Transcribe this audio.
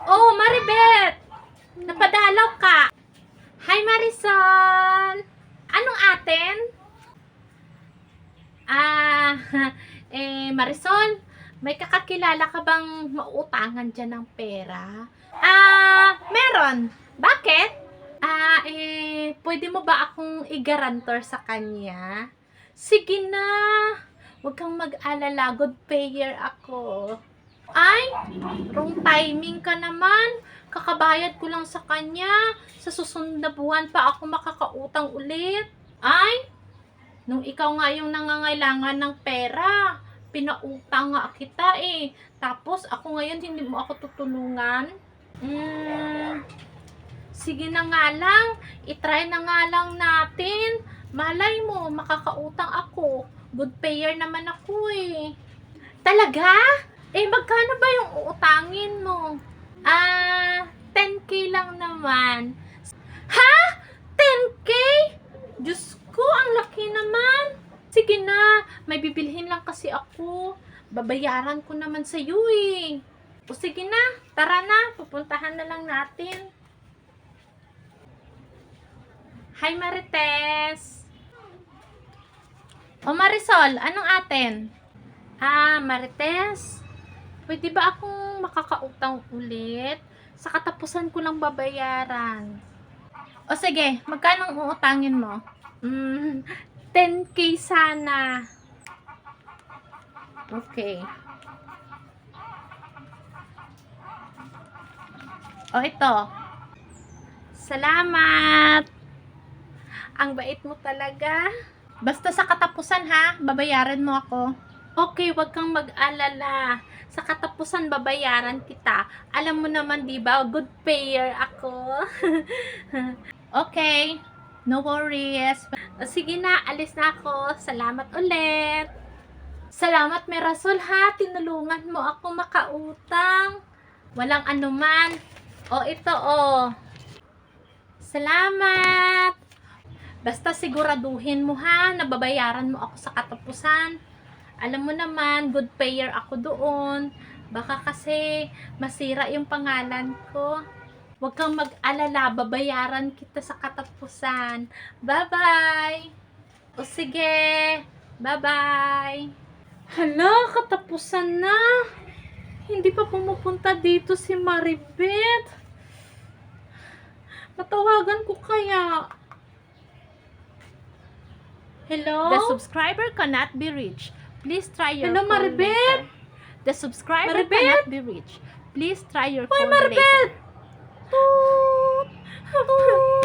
Oh, Maribeth! Napadalaw ka. Hi, Marisol! Anong atin? Ah, Marisol, may kakakilala ka bang mauutangan dyan ng pera? Meron. Bakit? Pwede mo ba akong i-guarantor sa kanya? Sige na. Huwag kang mag-alala. Good payer ako. Ay, wrong timing ka naman. Kakabayad ko lang sa kanya. Sa susunod na buwan pa ako makakautang ulit. Ay, nung ikaw nga yung nangangailangan ng pera, pinautang nga kita eh. Tapos ako ngayon hindi mo ako tutulungan. Sige na nga lang, itry na nga lang natin. Malay mo, makakautang ako. Good payer naman ako eh. Talaga? Magkano ba yung uutangin mo? 10K lang naman. Ha? 10K? Diyos ko, ang laki naman. Sige na, may bibilhin lang kasi ako. Babayaran ko naman sa iyo eh. O sige na, tara na, pupuntahan na lang natin. Hi Marites! O Marisol, anong atin? Marites, pwede ba akong makakautang ulit? Sa katapusan ko lang babayaran. O sige, magkano ang uutangin mo? 10K sana. Okay. O ito. Salamat. Ang bait mo talaga. Basta sa katapusan ha, babayaran mo ako. Okay, wag kang mag-alala. Sa katapusan babayaran kita. Alam mo naman 'di ba, good payer ako. Okay, no worries. Sige na, alis na ako. Salamat ulit. Salamat Mirasol ha, tinulungan mo ako makautang. Walang anuman. O ito oh. Salamat. Basta siguraduhin mo ha, nababayaran mo ako sa katapusan. Alam mo naman, good payer ako doon. Baka kasi masira yung pangalan ko. Huwag kang mag-alala, babayaran kita sa katapusan. Bye-bye! O sige, bye-bye! Hala, katapusan na! Hindi pa pumupunta dito si Maribeth. Matawagan ko kaya. Hello? The subscriber cannot be reached. Please try your Hello, call Maribeth? later. The subscriber Maribeth? cannot be reached. Please try your Hoy, call later. Maribeth! Toot! Toot!